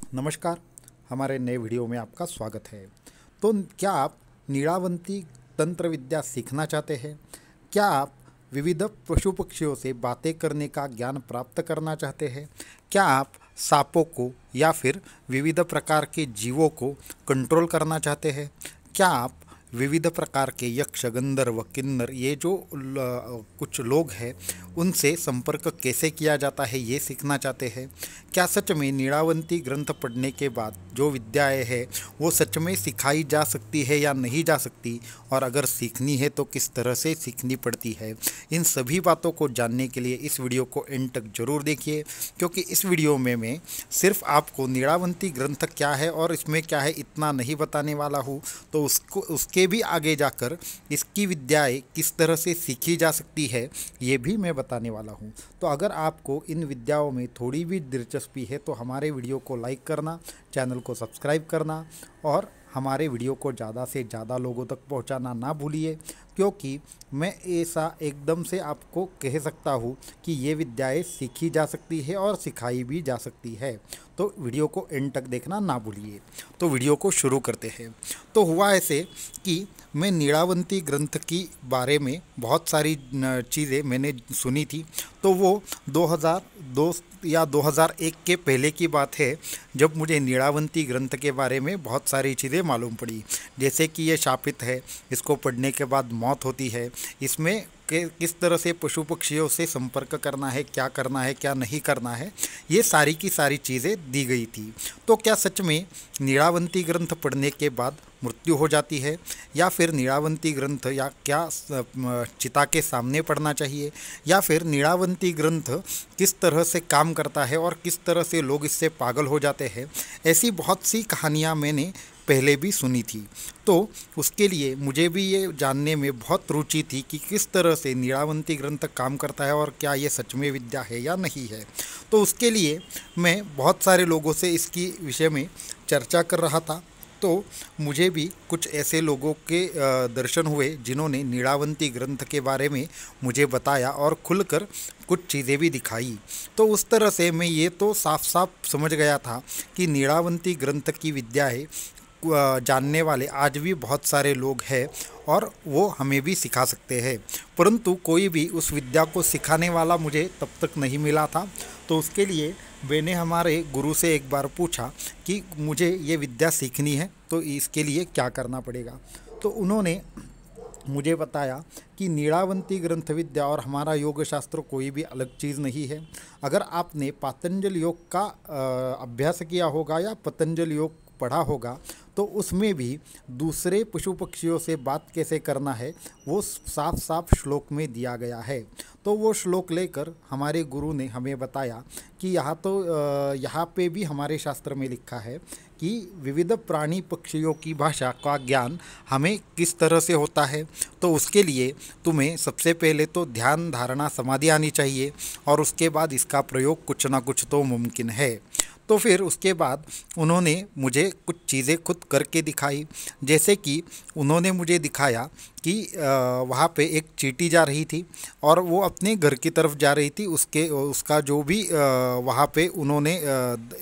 नमस्कार। हमारे नए वीडियो में आपका स्वागत है। तो क्या आप नीलावंती तंत्र विद्या सीखना चाहते हैं? क्या आप विविध पशु पक्षियों से बातें करने का ज्ञान प्राप्त करना चाहते हैं? क्या आप सांपों को या फिर विविध प्रकार के जीवों को कंट्रोल करना चाहते हैं? क्या आप विविध प्रकार के यक्ष गंधर्व किन्नर ये जो कुछ लोग हैं उनसे संपर्क कैसे किया जाता है ये सीखना चाहते हैं? क्या सच में नीलावंती ग्रंथ पढ़ने के बाद जो विद्याएं हैं वो सच में सिखाई जा सकती है या नहीं जा सकती, और अगर सीखनी है तो किस तरह से सीखनी पड़ती है? इन सभी बातों को जानने के लिए इस वीडियो को एंड तक जरूर देखिए, क्योंकि इस वीडियो में मैं सिर्फ आपको नीलावंती ग्रंथ क्या है और इसमें क्या है इतना नहीं बताने वाला हूँ, तो उसके भी आगे जाकर इसकी विद्याएं किस तरह से सीखी जा सकती है ये भी मैं बताने वाला हूँ। तो अगर आपको इन विद्याओं में थोड़ी भी दिलचस्पी है तो हमारे वीडियो को लाइक करना, चैनल को सब्सक्राइब करना और हमारे वीडियो को ज़्यादा से ज़्यादा लोगों तक पहुंचाना ना भूलिए, क्योंकि मैं ऐसा एकदम से आपको कह सकता हूँ कि ये विद्याएं सीखी जा सकती है और सिखाई भी जा सकती है। तो वीडियो को एंड तक देखना ना भूलिए। तो वीडियो को शुरू करते हैं। तो हुआ ऐसे कि मैं नीलावंती ग्रंथ की बारे में बहुत सारी चीज़ें मैंने सुनी थी। तो वो 2002 या 2001 के पहले की बात है, जब मुझे नीलावंती ग्रंथ के बारे में बहुत सारी चीज़ें मालूम पड़ी। जैसे कि ये शापित है, इसको पढ़ने के बाद मौत होती है, इसमें किस तरह से पशु पक्षियों से संपर्क करना है, क्या नहीं करना है, ये सारी की सारी चीज़ें दी गई थी। तो क्या सच में नीलावंती ग्रंथ पढ़ने के बाद मृत्यु हो जाती है, या फिर नीलावंती ग्रंथ या क्या चिता के सामने पढ़ना चाहिए, या फिर नीलावंती ग्रंथ किस तरह से काम करता है और किस तरह से लोग इससे पागल हो जाते हैं? ऐसी बहुत सी कहानियाँ मैंने पहले भी सुनी थी। तो उसके लिए मुझे भी ये जानने में बहुत रुचि थी कि किस तरह से नीलावंती ग्रंथ काम करता है और क्या ये सच में विद्या है या नहीं है। तो उसके लिए मैं बहुत सारे लोगों से इसकी विषय में चर्चा कर रहा था। तो मुझे भी कुछ ऐसे लोगों के दर्शन हुए जिन्होंने नीलावंती ग्रंथ के बारे में मुझे बताया और खुलकर कुछ चीज़ें भी दिखाई। तो उस तरह से मैं ये तो साफ साफ समझ गया था कि नीलावंती ग्रंथ की विद्याएं जानने वाले आज भी बहुत सारे लोग हैं और वो हमें भी सिखा सकते हैं, परंतु कोई भी उस विद्या को सिखाने वाला मुझे तब तक नहीं मिला था। तो उसके लिए मैंने हमारे गुरु से एक बार पूछा कि मुझे ये विद्या सीखनी है तो इसके लिए क्या करना पड़ेगा। तो उन्होंने मुझे बताया कि नीलावंती ग्रंथ विद्या और हमारा योग शास्त्र कोई भी अलग चीज़ नहीं है। अगर आपने पातंजल योग का अभ्यास किया होगा या पतंजल योग पढ़ा होगा तो उसमें भी दूसरे पशु पक्षियों से बात कैसे करना है वो साफ साफ श्लोक में दिया गया है। तो वो श्लोक लेकर हमारे गुरु ने हमें बताया कि यहाँ पे भी हमारे शास्त्र में लिखा है कि विविध प्राणी पक्षियों की भाषा का ज्ञान हमें किस तरह से होता है। तो उसके लिए तुम्हें सबसे पहले तो ध्यान धारणा समाधि आनी चाहिए और उसके बाद इसका प्रयोग कुछ ना कुछ तो मुमकिन है। तो फिर उसके बाद उन्होंने मुझे कुछ चीज़ें खुद करके दिखाई। जैसे कि उन्होंने मुझे दिखाया कि वहाँ पे एक चींटी जा रही थी और वो अपने घर की तरफ जा रही थी। उसका जो भी वहाँ पे उन्होंने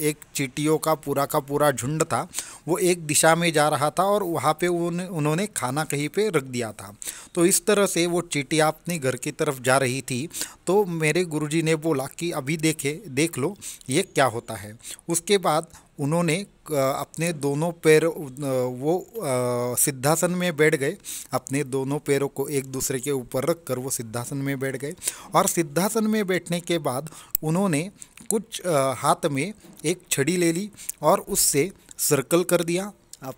एक चींटियों का पूरा झुंड था, वो एक दिशा में जा रहा था और वहाँ पे उन्होंने खाना कहीं पे रख दिया था। तो इस तरह से वो चींटी अपने घर की तरफ जा रही थी। तो मेरे गुरुजी ने बोला कि अभी देख लो ये क्या होता है। उसके बाद उन्होंने अपने दोनों पैर वो सिद्धासन में बैठ गए। अपने दोनों पैरों को एक दूसरे के ऊपर रख कर वो सिद्धासन में बैठ गए और सिद्धासन में बैठने के बाद उन्होंने कुछ हाथ में एक छड़ी ले ली और उससे सर्कल कर दिया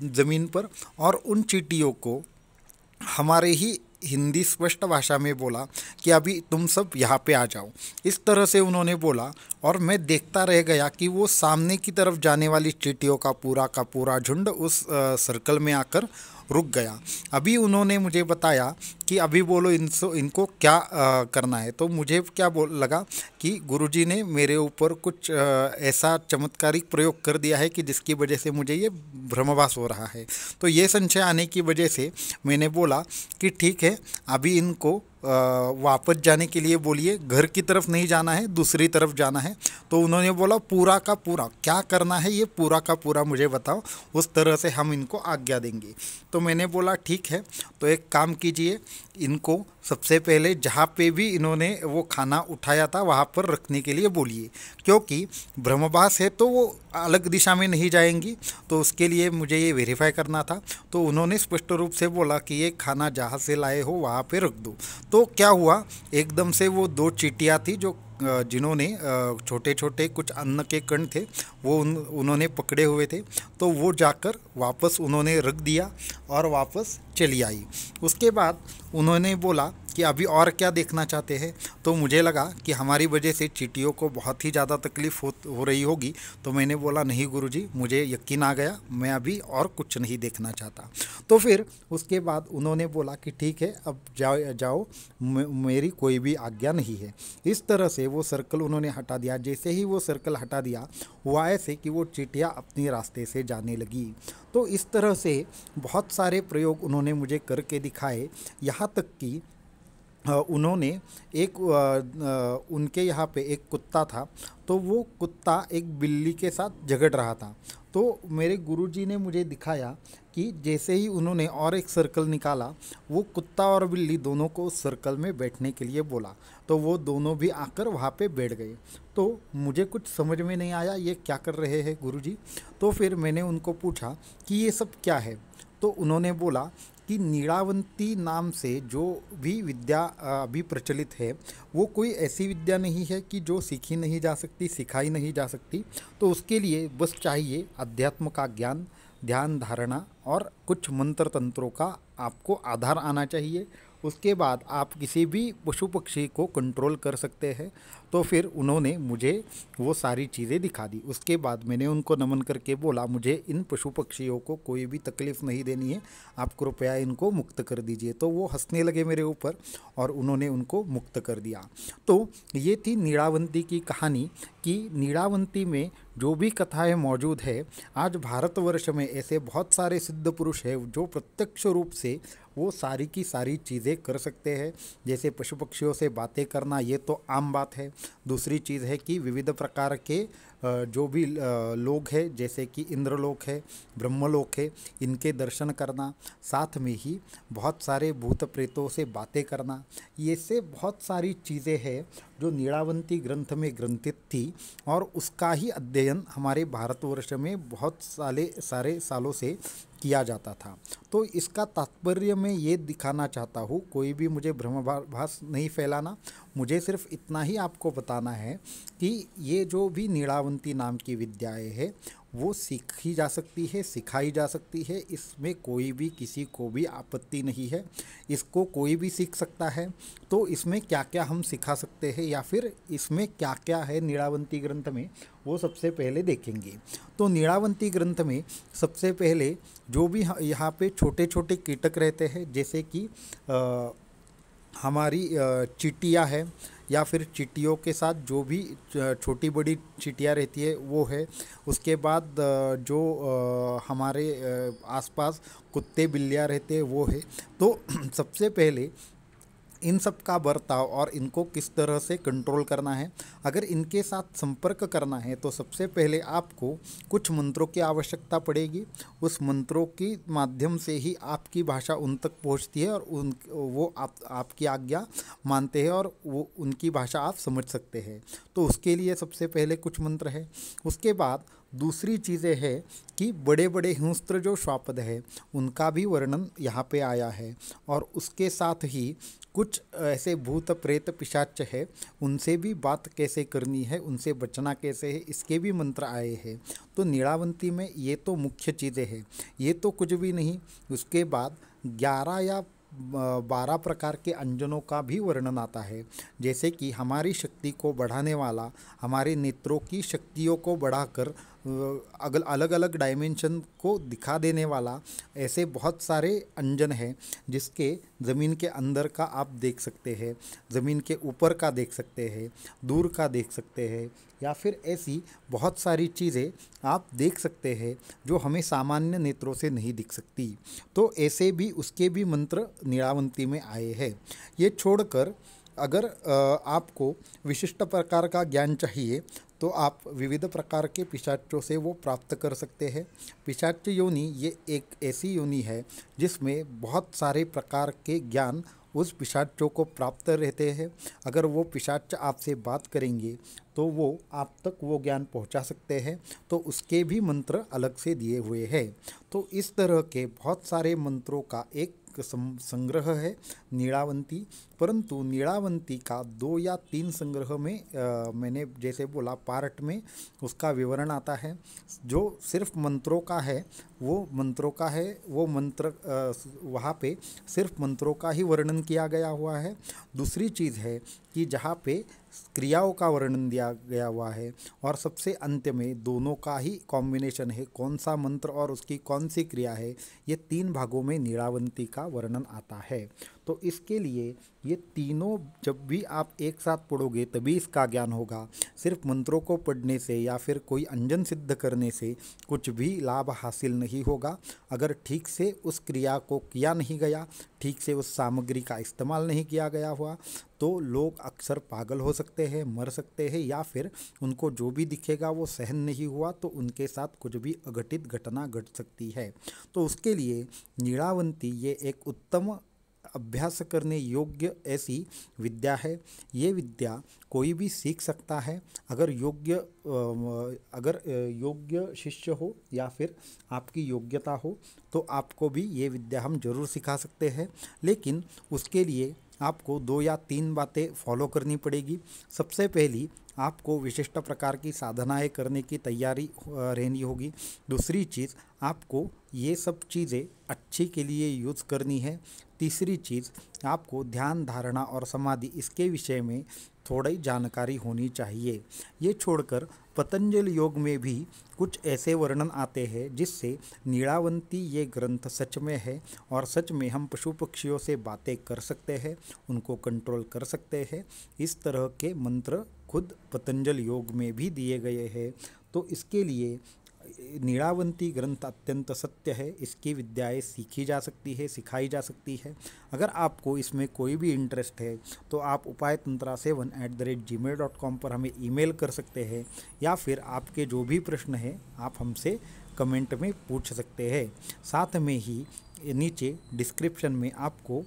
ज़मीन पर और उन चींटियों को हमारे ही हिंदी स्पष्ट भाषा में बोला कि अभी तुम सब यहाँ पे आ जाओ। इस तरह से उन्होंने बोला और मैं देखता रह गया कि वो सामने की तरफ जाने वाली चींटियों का पूरा झुंड उस सर्कल में आकर रुक गया। अभी उन्होंने मुझे बताया कि अभी बोलो इनको क्या करना है। तो मुझे क्या लगा कि गुरुजी ने मेरे ऊपर कुछ ऐसा चमत्कारिक प्रयोग कर दिया है कि जिसकी वजह से मुझे ये भ्रमभास हो रहा है। तो ये संशय आने की वजह से मैंने बोला कि ठीक है, अभी इनको वापस जाने के लिए बोलिए, घर की तरफ नहीं जाना है, दूसरी तरफ जाना है। तो उन्होंने बोला पूरा का पूरा क्या करना है, ये पूरा का पूरा मुझे बताओ, उस तरह से हम इनको आज्ञा देंगे। तो मैंने बोला ठीक है, तो एक काम कीजिए, इनको सबसे पहले जहाँ पे भी इन्होंने वो खाना उठाया था वहाँ पर रखने के लिए बोलिए, क्योंकि ब्रह्मवास है तो वो अलग दिशा में नहीं जाएंगी, तो उसके लिए मुझे ये वेरीफाई करना था। तो उन्होंने स्पष्ट रूप से बोला कि ये खाना जहाँ से लाए हो वहाँ पे रख दो। तो क्या हुआ, एकदम से वो दो चींटियाँ थी जो जिन्होंने छोटे छोटे कुछ अन्न के कण थे वो उन्होंने पकड़े हुए थे, तो वो जाकर वापस उन्होंने रख दिया और वापस चली आई। उसके बाद उन्होंने बोला कि अभी और क्या देखना चाहते हैं। तो मुझे लगा कि हमारी वजह से चींटियों को बहुत ही ज़्यादा तकलीफ़ हो रही होगी। तो मैंने बोला नहीं गुरुजी, मुझे यकीन आ गया, मैं अभी और कुछ नहीं देखना चाहता। तो फिर उसके बाद उन्होंने बोला कि ठीक है, अब जाओ जाओ, मेरी कोई भी आज्ञा नहीं है। इस तरह से वो सर्कल उन्होंने हटा दिया। जैसे ही वो सर्कल हटा दिया हुआ ऐसे कि वो चींटियाँ अपने रास्ते से जाने लगी। तो इस तरह से बहुत सारे प्रयोग उन्होंने मुझे करके दिखाए, यहाँ तक कि उन्होंने एक उनके यहाँ पे एक कुत्ता था, तो वो कुत्ता एक बिल्ली के साथ झगड़ रहा था। तो मेरे गुरुजी ने मुझे दिखाया कि जैसे ही उन्होंने और एक सर्कल निकाला, वो कुत्ता और बिल्ली दोनों को उस सर्कल में बैठने के लिए बोला, तो वो दोनों भी आकर वहाँ पे बैठ गए। तो मुझे कुछ समझ में नहीं आया ये क्या कर रहे हैं गुरुजी। तो फिर मैंने उनको पूछा कि ये सब क्या है। तो उन्होंने बोला कि नीलावंती नाम से जो भी विद्या अभी प्रचलित है वो कोई ऐसी विद्या नहीं है कि जो सीखी नहीं जा सकती, सिखाई नहीं जा सकती। तो उसके लिए बस चाहिए अध्यात्म का ज्ञान, ध्यान धारणा और कुछ मंत्र तंत्रों का आपको आधार आना चाहिए। उसके बाद आप किसी भी पशु पक्षी को कंट्रोल कर सकते हैं। तो फिर उन्होंने मुझे वो सारी चीज़ें दिखा दी। उसके बाद मैंने उनको नमन करके बोला मुझे इन पशु पक्षियों को कोई भी तकलीफ़ नहीं देनी है, आप कृपया इनको मुक्त कर दीजिए। तो वो हंसने लगे मेरे ऊपर और उन्होंने उनको मुक्त कर दिया। तो ये थी नीलावंती की कहानी कि नीलावंती में जो भी कथाएं मौजूद है, आज भारतवर्ष में ऐसे बहुत सारे सिद्ध पुरुष हैं जो प्रत्यक्ष रूप से वो सारी की सारी चीज़ें कर सकते हैं। जैसे पशु पक्षियों से बातें करना, ये तो आम बात है। दूसरी चीज़ है कि विविध प्रकार के जो भी लोग हैं, जैसे कि इंद्रलोक है, ब्रह्मलोक है, इनके दर्शन करना, साथ में ही बहुत सारे भूत प्रेतों से बातें करना, ये से बहुत सारी चीज़ें हैं जो नीलावंती ग्रंथ में ग्रंथित थी। और उसका ही अध्ययन हमारे भारतवर्ष में बहुत सारे सालों से किया जाता था। तो इसका तात्पर्य मैं ये दिखाना चाहता हूँ, कोई भी मुझे भ्रमभास नहीं फैलाना, मुझे सिर्फ इतना ही आपको बताना है कि ये जो भी नीलावंती नाम की विद्याएं हैं वो सीखी जा सकती है, सिखाई जा सकती है। इसमें कोई भी किसी को भी आपत्ति नहीं है, इसको कोई भी सीख सकता है। तो इसमें क्या क्या हम सिखा सकते हैं या फिर इसमें क्या क्या है नीलावंती ग्रंथ में, वो सबसे पहले देखेंगे। तो नीलावंती ग्रंथ में सबसे पहले जो भी यहाँ पे छोटे छोटे कीटक रहते हैं, जैसे कि हमारी चींटियाँ है या फिर चींटियों के साथ जो भी छोटी बड़ी चींटियाँ रहती है वो है। उसके बाद जो हमारे आसपास कुत्ते बिल्लियाँ रहते हैं वो है। तो सबसे पहले इन सब का बर्ताव और इनको किस तरह से कंट्रोल करना है, अगर इनके साथ संपर्क करना है तो सबसे पहले आपको कुछ मंत्रों की आवश्यकता पड़ेगी। उस मंत्रों के माध्यम से ही आपकी भाषा उन तक पहुंचती है और वो आपकी आज्ञा मानते हैं और वो उनकी भाषा आप समझ सकते हैं। तो उसके लिए सबसे पहले कुछ मंत्र है। उसके बाद दूसरी चीज़ें है कि बड़े बड़े हिंस्त्र जो श्वापद है उनका भी वर्णन यहाँ पे आया है। और उसके साथ ही कुछ ऐसे भूत प्रेत पिशाच है, उनसे भी बात कैसे करनी है, उनसे बचना कैसे है, इसके भी मंत्र आए हैं। तो नीलावंती में ये तो मुख्य चीज़ें हैं, ये तो कुछ भी नहीं। उसके बाद 11 या 12 प्रकार के अंजनों का भी वर्णन आता है, जैसे कि हमारी शक्ति को बढ़ाने वाला, हमारे नेत्रों की शक्तियों को बढ़ाकर अलग अलग डायमेंशन को दिखा देने वाला ऐसे बहुत सारे अंजन हैं जिसके ज़मीन के अंदर का आप देख सकते हैं, ज़मीन के ऊपर का देख सकते हैं, दूर का देख सकते हैं, या फिर ऐसी बहुत सारी चीज़ें आप देख सकते हैं जो हमें सामान्य नेत्रों से नहीं दिख सकती। तो ऐसे भी उसके भी मंत्र नीलावंती में आए हैं। ये छोड़कर अगर आपको विशिष्ट प्रकार का ज्ञान चाहिए तो आप विविध प्रकार के पिशाचों से वो प्राप्त कर सकते हैं। पिशाच योनि ये एक ऐसी योनि है जिसमें बहुत सारे प्रकार के ज्ञान उस पिशाचों को प्राप्त रहते हैं। अगर वो पिशाच आपसे बात करेंगे तो वो आप तक वो ज्ञान पहुंचा सकते हैं, तो उसके भी मंत्र अलग से दिए हुए हैं। तो इस तरह के बहुत सारे मंत्रों का एक संग्रह है नीलावंती। परंतु नीलावंती का 2 या 3 संग्रह में मैंने जैसे बोला पार्ट में उसका विवरण आता है। जो सिर्फ मंत्रों का है वो मंत्र वहाँ पे सिर्फ मंत्रों का ही वर्णन किया गया हुआ है। दूसरी चीज़ है कि जहाँ पे क्रियाओं का वर्णन दिया गया हुआ है, और सबसे अंत में दोनों का ही कॉम्बिनेशन है, कौन सा मंत्र और उसकी कौन सी क्रिया है। ये 3 भागों में नीलावंती का वर्णन आता है। तो इसके लिए ये तीनों जब भी आप एक साथ पढ़ोगे तभी इसका ज्ञान होगा। सिर्फ मंत्रों को पढ़ने से या फिर कोई अंजन सिद्ध करने से कुछ भी लाभ हासिल नहीं होगा। अगर ठीक से उस क्रिया को किया नहीं गया, ठीक से उस सामग्री का इस्तेमाल नहीं किया गया हुआ, तो लोग अक्सर पागल हो सकते हैं, मर सकते हैं, या फिर उनको जो भी दिखेगा वो सहन नहीं हुआ तो उनके साथ कुछ भी अघटित घटना घट सकती है। तो उसके लिए नीलावंती ये एक उत्तम अभ्यास करने योग्य ऐसी विद्या है। ये विद्या कोई भी सीख सकता है अगर योग्य शिष्य हो या फिर आपकी योग्यता हो, तो आपको भी ये विद्या हम जरूर सिखा सकते हैं। लेकिन उसके लिए आपको 2 या 3 बातें फॉलो करनी पड़ेगी। सबसे पहली, आपको विशिष्ट प्रकार की साधनाएं करने की तैयारी रहनी होगी। दूसरी चीज़, आपको ये सब चीज़ें अच्छी के लिए यूज़ करनी है। तीसरी चीज़, आपको ध्यान, धारणा और समाधि इसके विषय में थोड़ी जानकारी होनी चाहिए। ये छोड़कर पतंजलि योग में भी कुछ ऐसे वर्णन आते हैं जिससे नीलावंती ये ग्रंथ सच में है, और सच में हम पशु पक्षियों से बातें कर सकते हैं, उनको कंट्रोल कर सकते हैं। इस तरह के मंत्र खुद पतंजलि योग में भी दिए गए हैं। तो इसके लिए नीलावंती ग्रंथ अत्यंत सत्य है। इसकी विद्याएं सीखी जा सकती है, सिखाई जा सकती है। अगर आपको इसमें कोई भी इंटरेस्ट है तो आप upaytantra7@gmail.com पर हमें ईमेल कर सकते हैं, या फिर आपके जो भी प्रश्न हैं आप हमसे कमेंट में पूछ सकते हैं। साथ में ही नीचे डिस्क्रिप्शन में आपको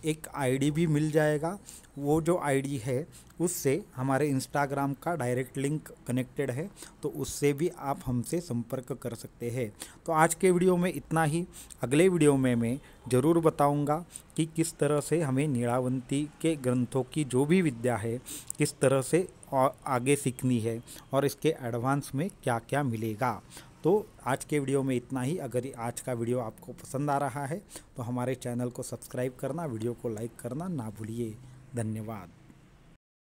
एक आईडी भी मिल जाएगा। वो जो आईडी है उससे हमारे इंस्टाग्राम का डायरेक्ट लिंक कनेक्टेड है, तो उससे भी आप हमसे संपर्क कर सकते हैं। तो आज के वीडियो में इतना ही। अगले वीडियो में मैं ज़रूर बताऊंगा कि किस तरह से हमें नीलावंती के ग्रंथों की जो भी विद्या है किस तरह से और आगे सीखनी है, और इसके एडवांस में क्या क्या मिलेगा। तो आज के वीडियो में इतना ही। अगर आज का वीडियो आपको पसंद आ रहा है तो हमारे चैनल को सब्सक्राइब करना, वीडियो को लाइक करना ना भूलिए। धन्यवाद।